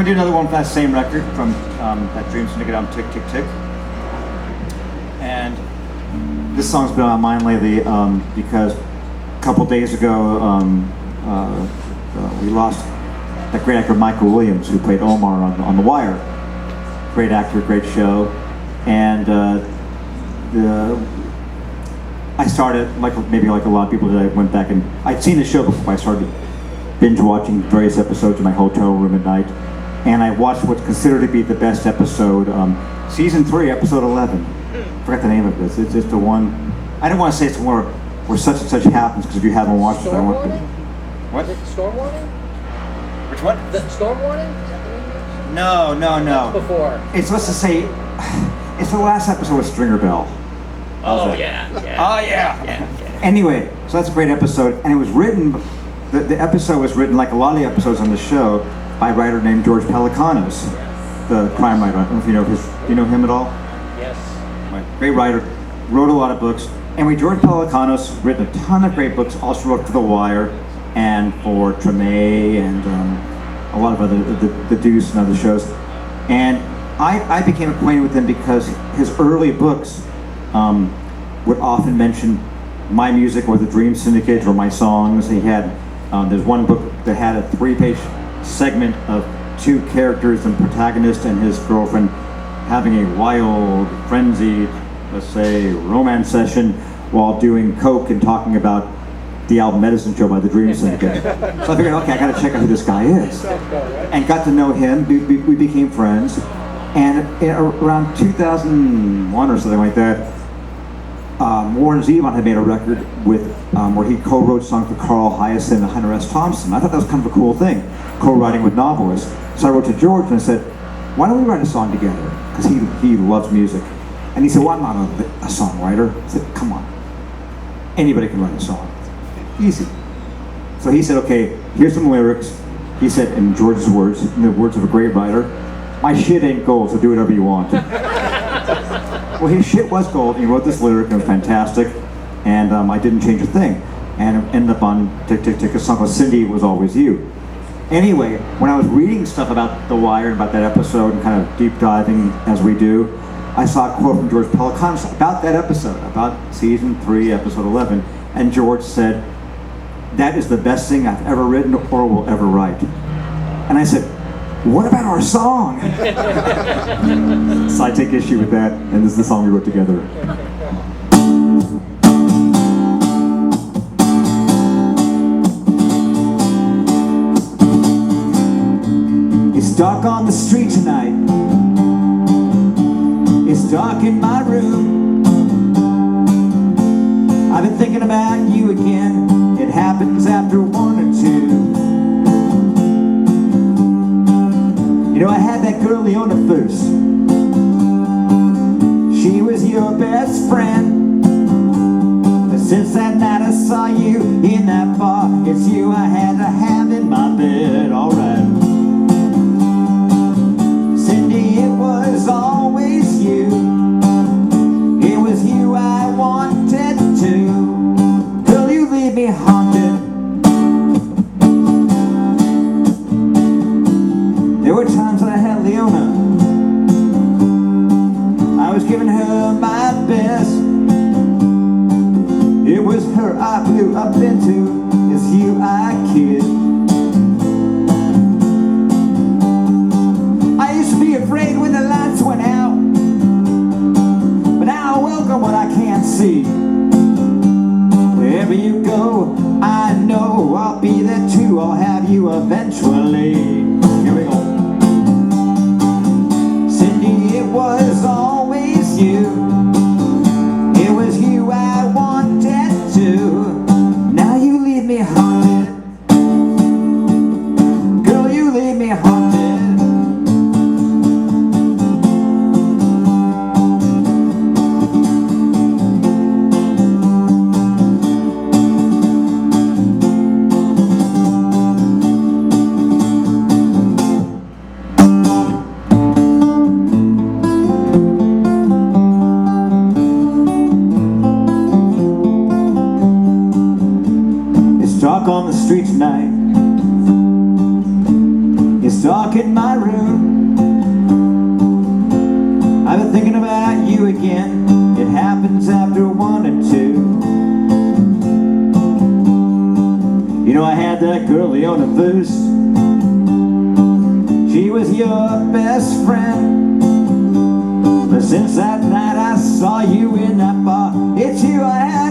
gonna do another one from that same record from that Dream Syndicate album, Tick Tick Tick. And this song's been on my mind lately because a couple days ago we lost that great actor Michael Williams, who played Omar on The Wire. Great actor, great show, and I started, maybe like a lot of people did, I went back and I'd seen the show before. I started binge watching various episodes in my hotel room at night, and I watched what's considered to be the best episode, season 3, episode 11. I forgot the name of this. It's just the one. I don't want to say it's the one where such and such happens, because if you haven't watched it, I want to. What? Storm Warning? Which one? The Storm Warning? No. That's before. It's, let's just say, it's the last episode with Stringer Bell. Oh yeah. Oh yeah. Anyway, so that's a great episode, and it was written. The episode was written, like a lot of the episodes on the show, by a writer named George Pelecanos, the crime writer. I don't know if you know his. Do you know him at all? Yes. Great writer, wrote a lot of books. Anyway, George Pelecanos written a ton of great books. Also wrote for The Wire and for Treme and a lot of other the Deuce and other shows. And I became acquainted with him because his early books would often mention my music or the Dream Syndicate or my songs. He had there's one book that had a 3-page segment of 2 characters and protagonist and his girlfriend having a wild, frenzied, let's say, romance session while doing coke and talking about the album Medicine Show by the Dream Syndicate. So I figured, okay, I gotta check out who this guy is. And got to know him, we became friends. And around 2001 or something like that, Warren Zevon had made a record with where he co-wrote songs for Carl Hyacin and Hunter S. Thompson. I thought that was kind of a cool thing, co-writing with novelists. So I wrote to George and I said, why don't we write a song together? Because he loves music. And he said, well, I'm not a songwriter. I said, come on. Anybody can write a song. Easy. So he said, okay, here's some lyrics. He said, in George's words, in the words of a great writer, my shit ain't gold, so do whatever you want. Well, his shit was gold. He wrote this lyric, and it was fantastic. And I didn't change a thing. And it ended up on Tick Tick Tick, a song called Cindy Was Always You. Anyway, when I was reading stuff about The Wire and about that episode and kind of deep diving as we do, I saw a quote from George Pelecanos about that episode, about season 3, episode 11. And George said, that is the best thing I've ever written or will ever write. And I said, what about our song? So I take issue with that, and this is the song we wrote together. It's dark on the street tonight. It's dark in my room. I've been thinking about you again. It happens after 1 or 2. You know, I had that girl Leona first. She was your best friend. But since that night I saw you in that bar, it's you I had to have in my bed, alright. Cindy, it was always you. It was you I wanted to. Girl, you leave me haunted. There were times when I had Leona. I was giving her my best. It was her I blew up into. It's you I kid. I used to be afraid when the lights went out, but now I welcome what I can't see. Wherever you go, I know I'll be there too. I'll have you eventually. Here we go. Cindy, it was always you. It was you I wanted to. Now you leave me haunted. Girl, you leave me haunted. Dark on the street tonight. It's dark in my room. room. I've been thinking about you again. It happens after 1 and 2. You know I had that girl on the boost. She was your best friend. But since that night I saw you in that bar, it's you I have